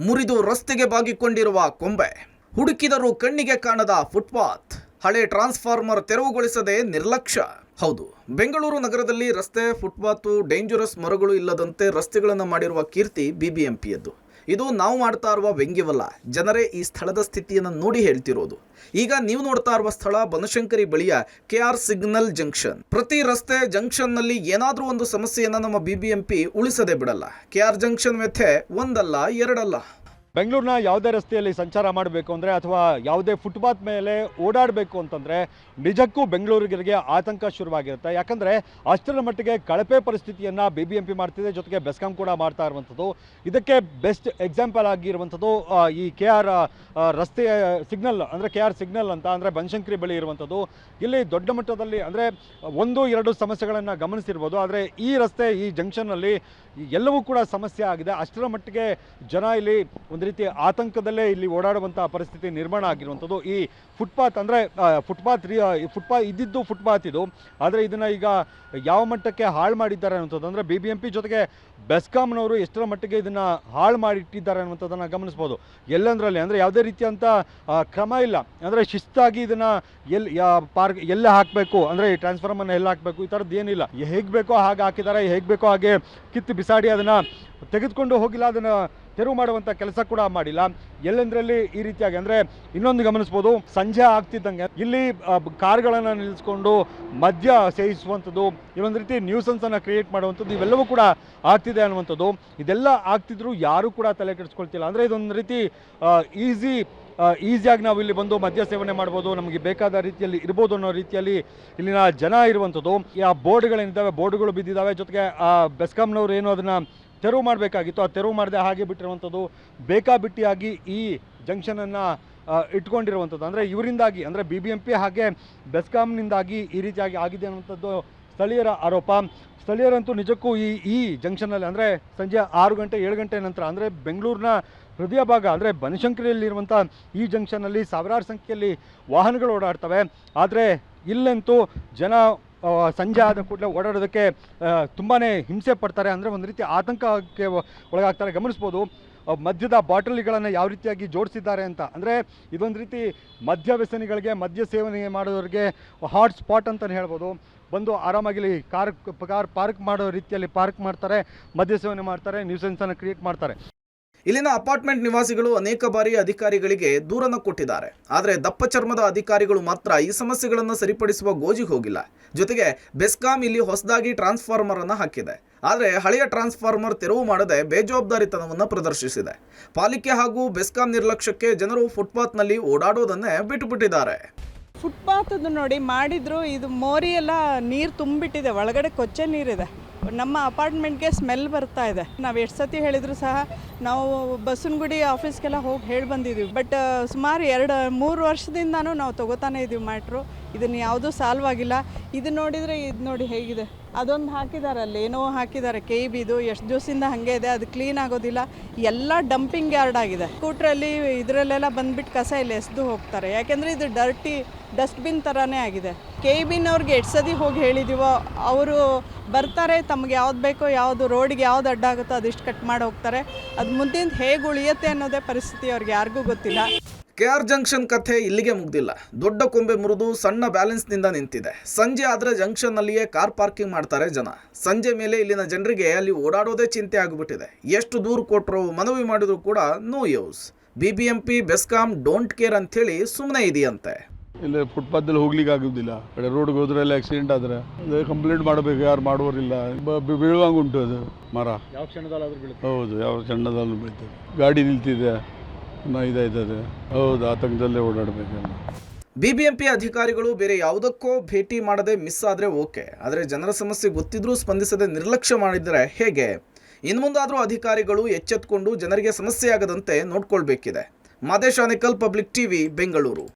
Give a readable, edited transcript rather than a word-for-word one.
ಮುರಿದು ರಸ್ತೆಗೆ ಬಾಗಿಕೊಂಡಿರುವ ಕೊಂಬೆ, ಹುಡುಕಿದರೂ ಕಣ್ಣಿಗೆ ಕಾಣದ ಫುಟ್ಪಾತ್, ಹಳೆ ಟ್ರಾನ್ಸ್ಫಾರ್ಮರ್ ತೆರವುಗೊಳಿಸದೆ ನಿರ್ಲಕ್ಷ್ಯ. ಹೌದು, ಬೆಂಗಳೂರು ನಗರದಲ್ಲಿ ರಸ್ತೆ, ಫುಟ್ಪಾತ್, ಡೇಂಜರಸ್ ಮರಗಳು ಇಲ್ಲದಂತೆ ರಸ್ತೆಗಳನ್ನು ಮಾಡಿರುವ ಕೀರ್ತಿ ಬಿಬಿಎಂಪಿಯದ್ದು. ಇದು ನಾವು ಮಾಡ್ತಾ ಇರುವ ವ್ಯಂಗ್ಯವಲ್ಲ, ಜನರೇ ಈ ಸ್ಥಳದ ಸ್ಥಿತಿಯನ್ನು ನೋಡಿ ಹೇಳ್ತಿರೋದು. ಈಗ ನೀವು ನೋಡ್ತಾ ಇರುವ ಸ್ಥಳ ಬನಶಂಕರಿ ಬಳಿಯ ಕೆಆರ್ ಸಿಗ್ನಲ್ ಜಂಕ್ಷನ್. ಪ್ರತಿ ರಸ್ತೆ ಜಂಕ್ಷನ್ನಲ್ಲಿ ಏನಾದರೂ ಒಂದು ಸಮಸ್ಯೆಯನ್ನು ನಮ್ಮ ಬಿಬಿಎಂಪಿ ಉಳಿಸದೆ ಬಿಡಲ್ಲ. ಕೆಆರ್ ಜಂಕ್ಷನ್ ವ್ಯಥೆ ಒಂದಲ್ಲ ಎರಡಲ್ಲ. ಬೆಂಗಳೂರಿನ ಯಾವುದೇ ರಸ್ತೆಯಲ್ಲಿ ಸಂಚಾರ ಮಾಡಬೇಕು ಅಂದರೆ ಅಥವಾ ಯಾವುದೇ ಫುಟ್ಪಾತ್ ಮೇಲೆ ಓಡಾಡಬೇಕು ಅಂತಂದರೆ ನಿಜಕ್ಕೂ ಬೆಂಗಳೂರಿಗರಿಗೆ ಆತಂಕ ಶುರುವಾಗಿರುತ್ತೆ. ಯಾಕಂದರೆ ಅಷ್ಟರ ಮಟ್ಟಿಗೆ ಕಳಪೆ ಪರಿಸ್ಥಿತಿಯನ್ನು BBMP ಮಾಡ್ತಿದೆ, ಜೊತೆಗೆ ಬೆಸ್ಕಾಂ ಕೂಡ ಮಾಡ್ತಾ ಇರುವಂಥದ್ದು. ಇದಕ್ಕೆ ಬೆಸ್ಟ್ ಎಕ್ಸಾಂಪಲ್ ಆಗಿರುವಂಥದ್ದು ಈ KR ರಸ್ತೆಯ ಸಿಗ್ನಲ್, ಅಂದರೆ KR ಸಿಗ್ನಲ್ ಅಂತ, ಅಂದರೆ ಬನಶಂಕರಿ ಬಳಿ ಇರುವಂಥದ್ದು. ಇಲ್ಲಿ ದೊಡ್ಡ ಮಟ್ಟದಲ್ಲಿ ಅಂದರೆ 1-2 ಸಮಸ್ಯೆಗಳನ್ನು ಗಮನಿಸಿರ್ಬೋದು. ಆದರೆ ಈ ರಸ್ತೆ, ಈ ಜಂಕ್ಷನ್ನಲ್ಲಿ ಎಲ್ಲವೂ ಕೂಡ ಸಮಸ್ಯೆ ಆಗಿದೆ. ಅಷ್ಟರ ಮಟ್ಟಿಗೆ ಜನ ಇಲ್ಲಿ ಒಂದು ರೀತಿ ಆತಂಕದಲ್ಲೇ ಇಲ್ಲಿ ಓಡಾಡುವಂಥ ಪರಿಸ್ಥಿತಿ ನಿರ್ಮಾಣ ಆಗಿರುವಂಥದ್ದು. ಈ ಫುಟ್ಪಾತ್ ಅಂದರೆ ಫುಟ್ಪಾತ್ ಇದ್ದಿದ್ದು ಫುಟ್ಪಾತ್ ಇದು, ಆದರೆ ಇದನ್ನು ಈಗ ಯಾವ ಮಟ್ಟಕ್ಕೆ ಹಾಳು ಮಾಡಿದ್ದಾರೆ ಅನ್ನುವಂಥದ್ದು, ಅಂದರೆ BBMP ಜೊತೆಗೆ ಬೆಸ್ಕಾಂನವರು ಎಷ್ಟರ ಮಟ್ಟಿಗೆ ಇದನ್ನು ಹಾಳು ಮಾಡಿಟ್ಟಿದ್ದಾರೆ ಅನ್ನುವಂಥದ್ದನ್ನು ಗಮನಿಸ್ಬೋದು. ಎಲ್ಲಂದ್ರಲ್ಲಿ ಅಂದರೆ ಯಾವುದೇ ರೀತಿಯಂಥ ಕ್ರಮ ಇಲ್ಲ, ಅಂದರೆ ಶಿಸ್ತಾಗಿ ಇದನ್ನು ಎಲ್ಲೇ ಹಾಕಬೇಕು, ಅಂದರೆ ಈ ಟ್ರಾನ್ಸ್ಫಾರ್ಮರ್ನ ಎಲ್ಲ ಹಾಕಬೇಕು, ಈ ಥರದ್ದು ಏನಿಲ್ಲ. ಹೇಗೆ ಬೇಕೋ ಹಾಗೆ ಹಾಕಿದ್ದಾರೆ, ಹೇಗೆ ಬೇಕೋ ಹಾಗೆ ಕಿತ್ತು ಬಿಸಾಡಿ ಅದನ್ನು ತೆಗೆದುಕೊಂಡು ಹೋಗಿಲ್ಲ, ಅದನ್ನು ತೆರವು ಮಾಡುವಂಥ ಕೆಲಸ ಕೂಡ ಮಾಡಿಲ್ಲ. ಎಲ್ಲೆಂದರಲ್ಲಿ ಈ ರೀತಿಯಾಗಿ, ಅಂದರೆ ಇನ್ನೊಂದು ಗಮನಿಸ್ಬೋದು, ಸಂಜೆ ಆಗ್ತಿದ್ದಂಗೆ ಇಲ್ಲಿ ಕಾರ್ಗಳನ್ನು ನಿಲ್ಲಿಸ್ಕೊಂಡು ಮದ್ಯ ಸೇವಿಸುವಂಥದ್ದು, ಇನ್ನೊಂದು ರೀತಿ ನ್ಯೂಸನ್ಸನ್ನು ಕ್ರಿಯೇಟ್ ಮಾಡುವಂಥದ್ದು, ಇವೆಲ್ಲವೂ ಕೂಡ ಆಗ್ತಿದೆ ಅನ್ನುವಂಥದ್ದು. ಇದೆಲ್ಲ ಆಗ್ತಿದ್ರು ಯಾರೂ ಕೂಡ ತಲೆ ಕೆಡಿಸ್ಕೊಳ್ತಿಲ್ಲ. ಅಂದರೆ ಇದೊಂದು ರೀತಿ ಈಸಿಯಾಗಿ ನಾವು ಇಲ್ಲಿ ಬಂದು ಮದ್ಯ ಸೇವನೆ ಮಾಡ್ಬೋದು, ನಮಗೆ ಬೇಕಾದ ರೀತಿಯಲ್ಲಿ ಇರ್ಬೋದು ಅನ್ನೋ ರೀತಿಯಲ್ಲಿ ಇಲ್ಲಿನ ಜನ ಇರುವಂಥದ್ದು. ಆ ಬೋರ್ಡ್ಗಳೇನಿದ್ದಾವೆ, ಬೋರ್ಡ್ಗಳು ಬಿದ್ದಿದ್ದಾವೆ, ಜೊತೆಗೆ ಬೆಸ್ಕಾಂನವರು ಏನು ಅದನ್ನು ತೆರವು ಮಾಡಬೇಕಾಗಿತ್ತು, ಆ ತೆರವು ಮಾಡದೆ ಹಾಗೆ ಬಿಟ್ಟಿರುವಂಥದ್ದು, ಬೇಕಾಬಿಟ್ಟಿಯಾಗಿ ಈ ಜಂಕ್ಷನನ್ನು ಇಟ್ಕೊಂಡಿರುವಂಥದ್ದು. ಅಂದರೆ ಇವರಿಂದಾಗಿ, ಅಂದರೆ BBMP ಹಾಗೆ ಬೆಸ್ಕಾಂನಿಂದಾಗಿ ಈ ರೀತಿಯಾಗಿ ಆಗಿದೆ ಅನ್ನುವಂಥದ್ದು ಸ್ಥಳೀಯರ ಆರೋಪ. ಸ್ಥಳೀಯರಂತೂ ನಿಜಕ್ಕೂ ಈ ಜಂಕ್ಷನಲ್ಲಿ, ಅಂದರೆ ಸಂಜೆ 6 ಗಂಟೆ 7 ಗಂಟೆ ನಂತರ, ಅಂದರೆ ಬೆಂಗಳೂರಿನ ಹೃದಯ ಭಾಗ, ಅಂದರೆ ಬನಶಂಕರಿಯಲ್ಲಿರುವಂಥ ಈ ಜಂಕ್ಷನಲ್ಲಿ ಸಾವಿರಾರು ಸಂಖ್ಯೆಯಲ್ಲಿ ವಾಹನಗಳು ಓಡಾಡ್ತವೆ. ಆದರೆ ಇಲ್ಲಂತೂ ಜನ ಸಂಜೆ ಆದ ಕೂಡಲೇ ಓಡಾಡೋದಕ್ಕೆ ತುಂಬಾ ಹಿಂಸೆ ಪಡ್ತಾರೆ, ಅಂದರೆ ಒಂದು ರೀತಿ ಆತಂಕಕ್ಕೆ ಒಳಗಾಗ್ತಾರೆ. ಗಮನಿಸ್ಬೋದು ಮದ್ಯದ ಬಾಟಲಿಗಳನ್ನು ಯಾವ ರೀತಿಯಾಗಿ ಜೋಡಿಸಿದ್ದಾರೆ ಅಂತ. ಅಂದರೆ ಇದೊಂದು ರೀತಿ ಮದ್ಯ ವ್ಯಸನಿಗಳಿಗೆ, ಮದ್ಯ ಸೇವನೆ ಮಾಡೋರಿಗೆ ಹಾಟ್ ಸ್ಪಾಟ್ ಅಂತಲೇ ಹೇಳ್ಬೋದು. ಬಂದು ಆರಾಮಾಗಿ ಕಾರ್ ಪಾರ್ಕ್ ಮಾಡೋ ರೀತಿಯಲ್ಲಿ ಪಾರ್ಕ್ ಮಾಡ್ತಾರೆ, ಮದ್ಯ ಸೇವನೆ ಮಾಡ್ತಾರೆ, ನ್ಯೂಸೆನ್ಸನ್ನು ಕ್ರಿಯೇಟ್ ಮಾಡ್ತಾರೆ. ಇಲ್ಲಿನ ಅಪಾರ್ಟ್ಮೆಂಟ್ ನಿವಾಸಿಗಳು ಅನೇಕ ಬಾರಿ ಅಧಿಕಾರಿಗಳಿಗೆ ದೂರನ್ನು ಕೊಟ್ಟಿದ್ದಾರೆ. ಆದರೆ ದಪ್ಪ ಚರ್ಮದ ಅಧಿಕಾರಿಗಳು ಮಾತ್ರ ಈ ಸಮಸ್ಯೆಗಳನ್ನು ಸರಿಪಡಿಸುವ ಗೋಜಿಗೆ ಹೋಗಿಲ್ಲ. ಜೊತೆಗೆ ಬೆಸ್ಕಾಂ ಇಲ್ಲಿ ಹೊಸದಾಗಿ ಟ್ರಾನ್ಸ್ಫಾರ್ಮರ್ ಅನ್ನು ಹಾಕಿದೆ, ಆದರೆ ಹಳೆಯ ಟ್ರಾನ್ಸ್ಫಾರ್ಮರ್ ತೆರವು ಮಾಡದೆ ಬೇಜವಾಬ್ದಾರಿತನವನ್ನು ಪ್ರದರ್ಶಿಸಿದೆ. ಪಾಲಿಕೆ ಹಾಗೂ ಬೆಸ್ಕಾಂ ನಿರ್ಲಕ್ಷ್ಯಕ್ಕೆ ಜನರು ಫುಟ್ಪಾತ್ನಲ್ಲಿ ಓಡಾಡೋದನ್ನೇ ಬಿಟ್ಟುಬಿಟ್ಟಿದ್ದಾರೆ. ಫುಟ್ಪಾತ್ ನೋಡಿ ಮಾಡಿದ್ರು, ಇದು ಮೋರಿ ಎಲ್ಲ ನೀರು ತುಂಬಿಟ್ಟಿದೆ, ಒಳಗಡೆ ಕೊಚ್ಚೆ ನೀರಿದೆ. ನಮ್ಮ ಅಪಾರ್ಟ್ಮೆಂಟ್ಗೆ ಸ್ಮೆಲ್ ಬರ್ತಾ ಇದೆ. ನಾವು ಎಷ್ಟು ಸತಿ ಹೇಳಿದ್ರು ಸಹ ನಾವು ಬಸವನಗುಡಿ ಆಫೀಸ್ಗೆಲ್ಲ ಹೋಗಿ ಹೇಳಿ ಬಂದಿದ್ದೀವಿ. ಬಟ್ ಸುಮಾರು 2-3 ವರ್ಷದಿಂದನೂ ನಾವು ತೊಗೋತಾನೆ ಇದ್ದೀವಿ ಮ್ಯಾಟ್ರು. ಇದನ್ನು ಯಾವುದೂ ಸಾಲ್ವ್ ಆಗಿಲ್ಲ. ಇದು ನೋಡಿದರೆ ಇದು ನೋಡಿ ಹೇಗಿದೆ, ಅದೊಂದು ಹಾಕಿದ್ದಾರೆ, ಅಲ್ಲಿ ಏನೋ ಹಾಕಿದ್ದಾರೆ KEBದು, ಎಷ್ಟು ದಿವಸದಿಂದ ಹಾಗೆ ಇದೆ, ಅದು ಕ್ಲೀನ್ ಆಗೋದಿಲ್ಲ. ಎಲ್ಲ ಡಂಪಿಂಗ್ ಯಾರ್ಡ್ ಆಗಿದೆ. ಸ್ಕೂಟ್ರಲ್ಲಿ ಇದರಲ್ಲೆಲ್ಲ ಬಂದುಬಿಟ್ಟು ಕಸ ಇಲ್ಲಿ ಎಸೆದು ಹೋಗ್ತಾರೆ. ಯಾಕೆಂದರೆ ಇದು ಡಸ್ಟ್ಬಿನ್ ಥರನೇ ಆಗಿದೆ. KEBನವ್ರಿಗೆ ಎಷ್ಟು ಸತಿ ಹೋಗಿ ಹೇಳಿದ್ದೀವೋ, ಅವರು ಬರ್ತಾರೆ, ತಮಗೆ ಯಾವ್ದು ಬೇಕೋ, ಯಾವುದು ರೋಡಿಗೆ ಯಾವ್ದು ಅಡ್ಡ ಆಗುತ್ತೋ ಅದಿಷ್ಟು ಕಟ್ ಮಾಡಿ ಹೋಗ್ತಾರೆ. ಅದು ಮುಂದಿನ ಹೇಗೆ ಉಳಿಯುತ್ತೆ ಅನ್ನೋದೇ ಪರಿಸ್ಥಿತಿ ಅವ್ರಿಗೆ ಯಾರಿಗೂ ಗೊತ್ತಿಲ್ಲ. KR ಜಂಕ್ಷನ್ ಕಥೆ ಇಲ್ಲಿಗೆ ಮುಗ್ದಿಲ್ಲ. ದೊಡ್ಡ ಕೊಂಬೆ ಮುರಿದು ಸಣ್ಣ ಬ್ಯಾಲೆನ್ಸ್ನಿಂದ ನಿಂತಿದೆ. ಸಂಜೆ ಆದರೆ ಜಂಕ್ಷನ್ನಲ್ಲಿಯೇ ಕಾರ್ ಪಾರ್ಕಿಂಗ್ ಮಾಡ್ತಾರೆ ಜನ. ಸಂಜೆ ಮೇಲೆ ಇಲ್ಲಿನ ಜನರಿಗೆ ಅಲ್ಲಿ ಓಡಾಡೋದೇ ಚಿಂತೆ ಆಗಿಬಿಟ್ಟಿದೆ. ಎಷ್ಟು ದೂರ ಕೊಟ್ಟರು, ಮನವಿ ಮಾಡಿದ್ರು ಕೂಡ no use. BBMP BESCOM don't care ಅಂಥೇಳಿ ಸುಮ್ಮನೆ ಇದೆಯಂತೆ. ಇಲ್ಲಿ ಫುಟ್ಪಾತ್ದಲ್ಲಿ ಹೋಗ್ಲಿಕ್ಕೆ ಆಗೋದಿಲ್ಲ. ಕಡೆ ರೋಡ್ಗೆ ಹೋದ್ರೆ ಎಲ್ಲ ಆಕ್ಸಿಡೆಂಟ್ ಆದರೆ ಕಂಪ್ಲೇಂಟ್ ಮಾಡಬೇಕು, ಯಾರು ಮಾಡುವರಿಲ್ಲ. ಬೀಳುವಂಗೆ ಉಂಟು ಅದು ಮರ. ಯಾವ ಕ್ಷಣದಲ್ಲಾದರೂ ಬೀಳುತ್ತೆ. ಹೌದು, ಯಾವ ಕ್ಷಣದಲ್ಲೂ ಬೀಳ್ತದೆ. ಗಾಡಿ ನಿಲ್ತಿದೆ, ಇದಾಯ್ತದೆ. ಹೌದು, ಆತಂಕದಲ್ಲೇ ಓಡಾಡಬೇಕಲ್ಲ. BBMP ಅಧಿಕಾರಿಗಳು ಬೇರೆ ಯಾವುದಕ್ಕೋ ಭೇಟಿ ಮಾಡದೆ ಮಿಸ್ ಆದರೆ ಓಕೆ, ಆದರೆ ಜನರ ಸಮಸ್ಯೆ ಗೊತ್ತಿದ್ರೂ ಸ್ಪಂದಿಸದೆ ನಿರ್ಲಕ್ಷ್ಯ ಮಾಡಿದರೆ ಹೇಗೆ? ಇನ್ನು ಮುಂದಾದರೂ ಅಧಿಕಾರಿಗಳು ಎಚ್ಚೆತ್ತುಕೊಂಡು ಜನರಿಗೆ ಸಮಸ್ಯೆಯಾಗದಂತೆ ನೋಡ್ಕೊಳ್ಬೇಕಿದೆ. Madesh Anekal, public TV, Bengaluru.